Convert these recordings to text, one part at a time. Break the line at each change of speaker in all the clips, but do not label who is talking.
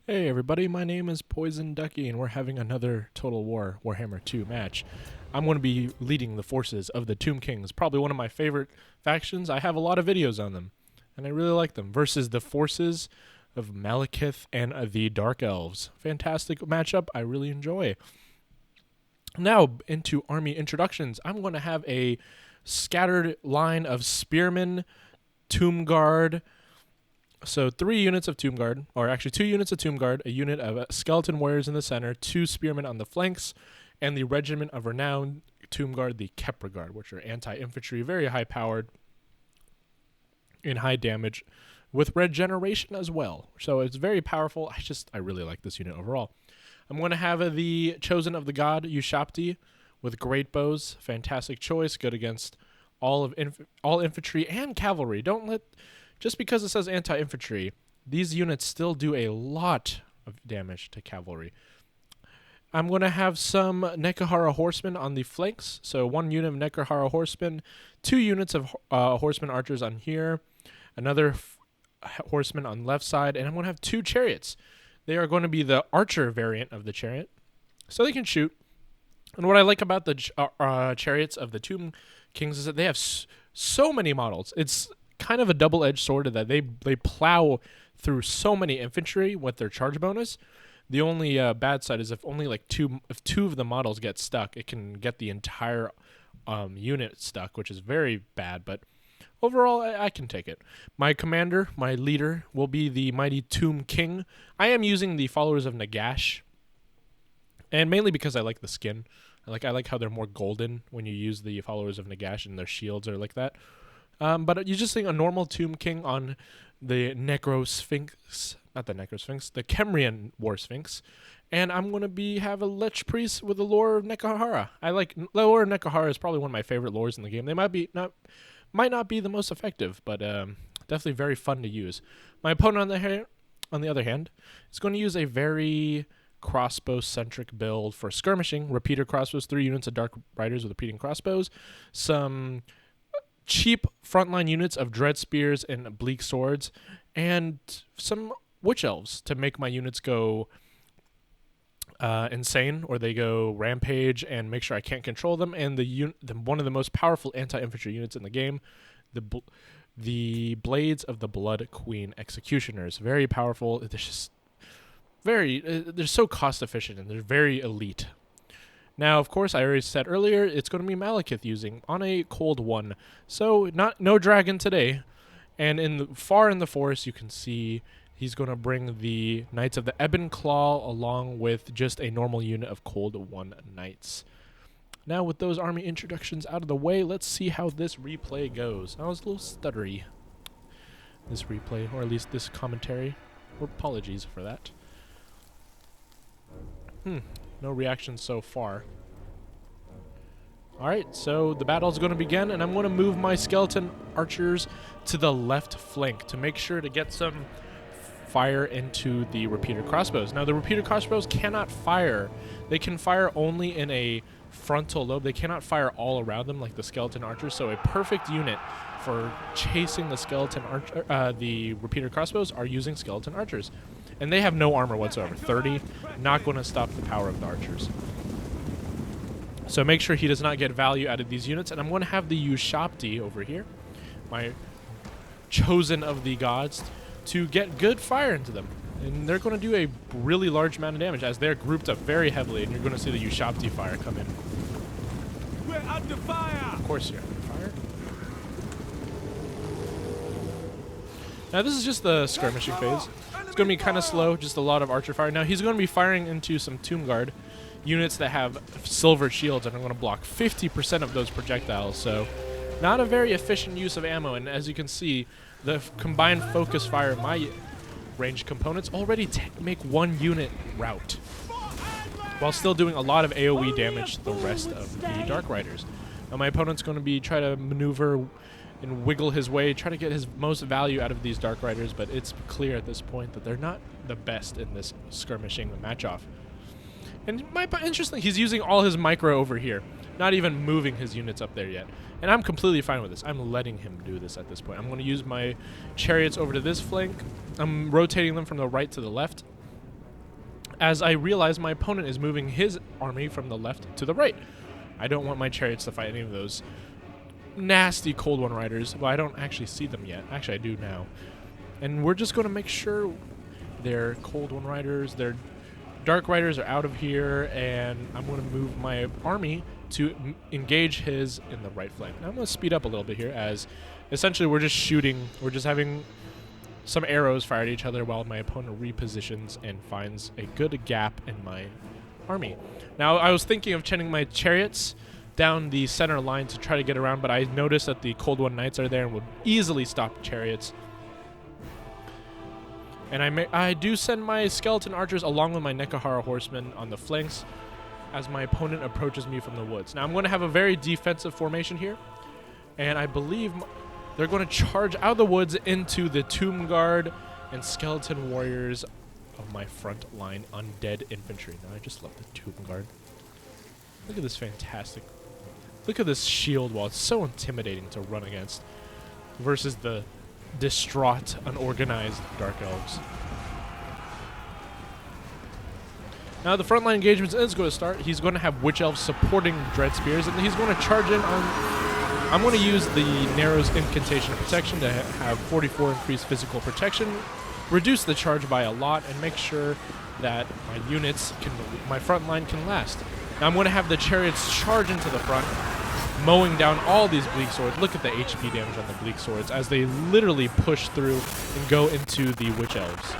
Hey everybody, my name is Poison Ducky and we're having another Total War Warhammer 2 match. I'm going to be leading the forces of the Tomb Kings, probably one of my favorite factions. I have a lot of videos on them, and I really like them, versus the forces of Malekith and the Dark Elves. Fantastic matchup, I really enjoy. Now, into army introductions. I'm going to have a scattered line of Spearmen, Tomb Guard. So 3 units of Tomb Guard, or actually 2 units of Tomb Guard, a unit of Skeleton Warriors in the center, 2 Spearmen on the flanks, and the Regiment of Renowned Tomb Guard, the Kepra Guard, which are anti-infantry, very high-powered, in high damage, with regeneration as well. So it's very powerful. I really like this unit overall. I'm going to have the Chosen of the God, Ushapti, with great bows. Fantastic choice, good against all infantry and cavalry. Just because it says anti-infantry, these units still do a lot of damage to cavalry. I'm going to have some Nekahara horsemen on the flanks. So 1 unit of Nekahara horsemen, 2 units of horsemen archers on here, another horseman on the left side, and I'm going to have 2 chariots. They are going to be the archer variant of the chariot, so they can shoot. And what I like about the chariots of the Tomb Kings is that they have so many models. It's kind of a double-edged sword that they plow through so many infantry with their charge bonus. The only bad side is if two of the models get stuck, it can get the entire unit stuck, which is very bad. But overall, I can take it. My commander, my leader, will be the mighty Tomb King. I am using the followers of Nagash, and mainly because I like the skin. I like how they're more golden when you use the followers of Nagash, and their shields are like that. But you just think a normal Tomb King on the Sphinx, not the Sphinx, the Kemrian War Sphinx, and I'm going to have a Lich Priest with the lore of Nekahara. The lore of Nekahara is probably one of my favorite lores in the game. They might not be the most effective, but definitely very fun to use. My opponent on the other hand, is going to use a very crossbow-centric build for skirmishing. Repeater crossbows, 3 units of Dark Riders with repeating crossbows, some cheap frontline units of Dread Spears and Bleak Swords, and some Witch Elves to make my units go insane, or they go rampage and make sure I can't control them. And one of the most powerful anti-infantry units in the game, the Blades of the Blood Queen Executioners. Very powerful. They're so cost efficient, and they're very elite. Now, of course, I already said earlier, it's going to be Malekith using on a cold 1. So, no dragon today. And far in the forest, you can see he's going to bring the Knights of the Ebon Claw along with just a normal unit of cold 1 knights. Now, with those army introductions out of the way, let's see how this replay goes. I was a little stuttery, this replay, or at least this commentary. Apologies for that. No reactions so far. Alright, so the battle's going to begin, and I'm going to move my skeleton archers to the left flank to make sure to get some fire into the repeater crossbows. Now, the repeater crossbows cannot fire. They can fire only in a frontal lobe. They cannot fire all around them like the skeleton archers, so a perfect unit for chasing the repeater crossbows are using skeleton archers. And they have no armor whatsoever. 30, not going to stop the power of the archers. So make sure he does not get value out of these units. And I'm going to have the Ushapti over here, my chosen of the gods, to get good fire into them. And they're going to do a really large amount of damage as they're grouped up very heavily. And you're going to see the Ushapti fire come in.
We're under fire!
Of course you're under fire. Now this is just the skirmishing phase. It's going to be kind of slow, just a lot of archer fire. Now he's going to be firing into some Tomb Guard units that have silver shields and are going to block 50% of those projectiles. So not a very efficient use of ammo. And as you can see, the combined focus fire of my ranged components already make 1 unit rout, while still doing a lot of AoE damage to the rest of the Dark Riders. Now my opponent's going to try to maneuver and wiggle his way, try to get his most value out of these Dark Riders, but it's clear at this point that they're not the best in this skirmishing match-off. And interestingly, he's using all his micro over here, not even moving his units up there yet. And I'm completely fine with this. I'm letting him do this at this point. I'm going to use my chariots over to this flank. I'm rotating them from the right to the left. as I realize my opponent is moving his army from the left to the right. I don't want my chariots to fight any of those nasty Cold One Riders. Well, I don't actually see them yet. Actually, I do now. And we're just going to make sure their Cold One Riders, their Dark Riders are out of here, and I'm going to move my army to engage his in the right flank. Now I'm going to speed up a little bit here, as essentially we're just shooting, we're just having some arrows fire at each other while my opponent repositions and finds a good gap in my army. Now, I was thinking of sending my chariots down the center line to try to get around, but I noticed that the Cold One Knights are there and would easily stop chariots. And I do send my skeleton archers along with my Nekahara horsemen on the flanks as my opponent approaches me from the woods. Now, I'm going to have a very defensive formation here, and I believe they're going to charge out of the woods into the Tomb Guard and skeleton warriors of my front line undead infantry. Now, I just love the Tomb Guard. Look at this fantastic. Look at this shield wall. It's so intimidating to run against versus the distraught, unorganized Dark Elves. Now, the frontline engagements is going to start. He's going to have Witch Elves supporting Dread Spears, and he's going to charge in on... I'm going to use the Narrow's Incantation of Protection to have 44 increased physical protection, reduce the charge by a lot, and make sure that my units my front line can last. Now I'm going to have the chariots charge into the front, mowing down all these Bleak Swords. Look at the HP damage on the Bleak Swords as they literally push through and go into the Witch Elves.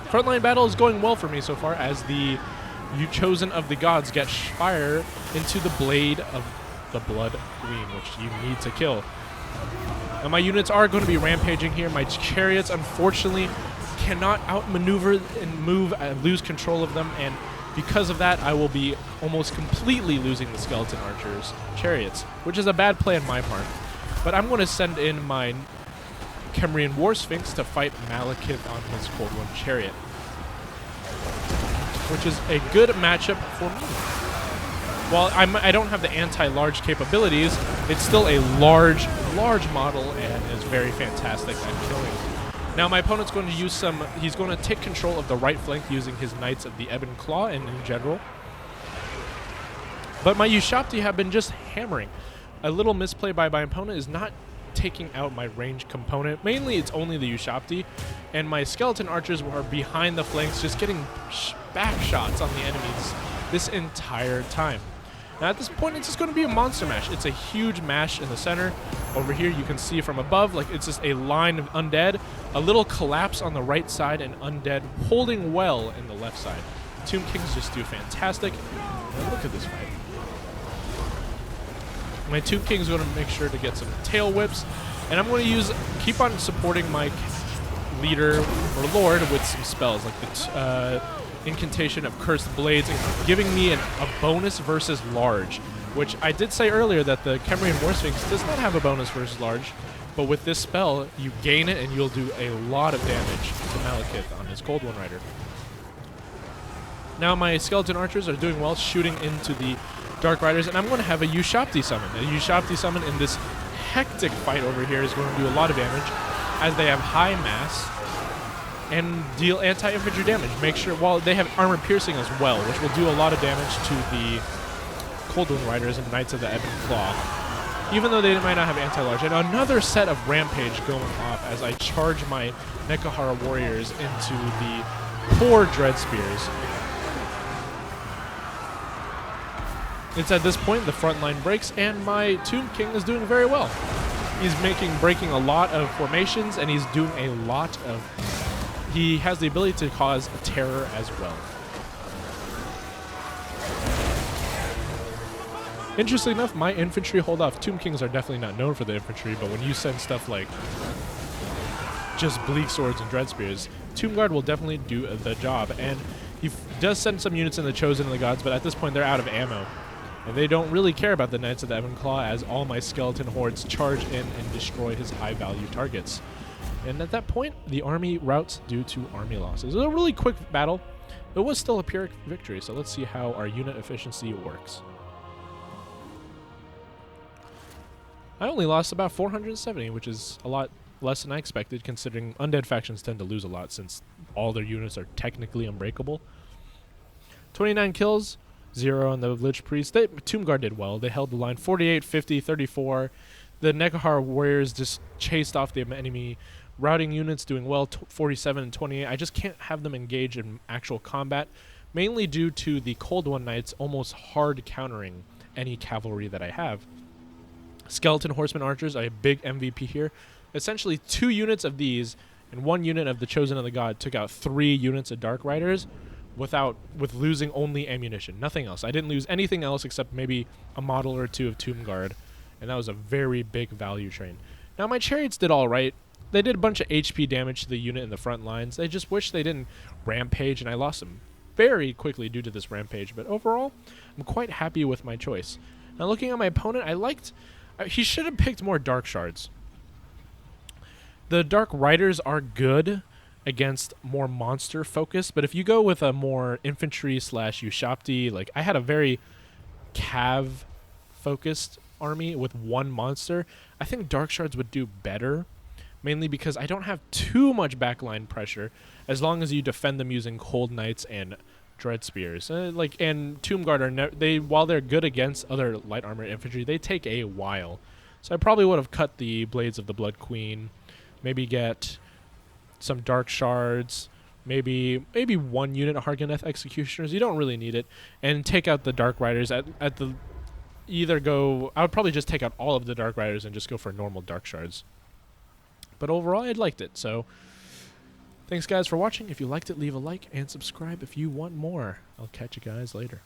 Frontline battle is going well for me so far, as the Chosen of the Gods get fire into the blade of the Blood Queen, which you need to kill. Now my units are going to be rampaging here. My chariots, unfortunately, cannot outmaneuver and move. I lose control of them, and because of that, I will be almost completely losing the skeleton archers' chariots, which is a bad play on my part. But I'm going to send in my Kemrian War Sphinx to fight Malekith on his Cold One chariot, which is a good matchup for me. While I don't have the anti-large capabilities, it's still a large model and is very fantastic at killing. Now my opponent's going to use he's going to take control of the right flank using his Knights of the Ebon Claw and in general. But my Ushabti have been just hammering. A little misplay by my opponent is not taking out my range component. Mainly it's only the Ushabti, and my skeleton archers are behind the flanks just getting back shots on the enemies this entire time. Now at this point, it's just going to be a monster mash. It's a huge mash in the center. Over here, you can see from above, like it's just a line of undead, a little collapse on the right side, and undead holding well in the left side. Tomb Kings just do fantastic. Now look at this fight. My Tomb King is going to make sure to get some tail whips, and I'm going to keep on supporting my leader or lord with some spells like the Incantation of Cursed Blades, giving me a bonus versus large, which I did say earlier that the Kemrian War Sphinx does not have a bonus versus large, but with this spell, you gain it and you'll do a lot of damage to Malekith on his Cold One Rider. Now my skeleton archers are doing well, shooting into the Dark Riders, and I'm going to have a Ushabti summon. A Ushabti summon in this hectic fight over here is going to do a lot of damage, as they have high mass and deal anti-infantry damage. Make sure, while they have armor piercing as well, which will do a lot of damage to the Cold One Riders and Knights of the Ebon Claw, even though they might not have anti-large. And another set of rampage going off as I charge my Nekahara warriors into the poor Dread Spears. It's at this point the front line breaks, and my Tomb King is doing very well. He's breaking a lot of formations, and he's doing a lot of... He has the ability to cause terror as well. Interestingly enough, my infantry hold off. Tomb Kings are definitely not known for the infantry, but when you send stuff like just Bleak Swords and Dread Spears, Tomb Guard will definitely do the job. And he does send some units in the Chosen of the Gods, but at this point they're out of ammo. And they don't really care about the Knights of the Ebon Claw, as all my skeleton hordes charge in and destroy his high-value targets. And at that point, the army routes due to army losses. It was a really quick battle. It was still a Pyrrhic victory, so let's see how our unit efficiency works. I only lost about 470, which is a lot less than I expected, considering undead factions tend to lose a lot since all their units are technically unbreakable. 29 kills, 0 on the Lich Priest. Tomb Guard did well. They held the line 48, 50, 34. The Nekahar Warriors just chased off the enemy. Routing units doing well, 47 and 28. I just can't have them engage in actual combat, mainly due to the Cold One Knights almost hard countering any cavalry that I have. Skeleton Horseman Archers, I have a big MVP here. Essentially 2 units of these and 1 unit of the Chosen of the God took out 3 units of Dark Riders with losing only ammunition, nothing else. I didn't lose anything else except maybe a model or 2 of Tomb Guard, and that was a very big value train. Now my Chariots did all right. They did a bunch of HP damage to the unit in the front lines. I just wish they didn't rampage, and I lost them very quickly due to this rampage. But overall, I'm quite happy with my choice. Now looking at my opponent, he should have picked more Dark Shards. The Dark Riders are good against more monster focus, but if you go with a more infantry / Ushapti, like I had a very cav focused army with 1 monster, I think Dark Shards would do better. Mainly because I don't have too much backline pressure, as long as you defend them using Cold Knights and Dread Spears. And Tomb Guard while they're good against other light armored infantry, they take a while. So I probably would have cut the Blades of the Blood Queen, maybe get some Dark Shards, maybe 1 unit of Hargoneth Executioners. You don't really need it, and take out the Dark Riders I would probably just take out all of the Dark Riders and just go for normal Dark Shards. But overall, I liked it. So thanks, guys, for watching. If you liked it, leave a like and subscribe if you want more. I'll catch you guys later.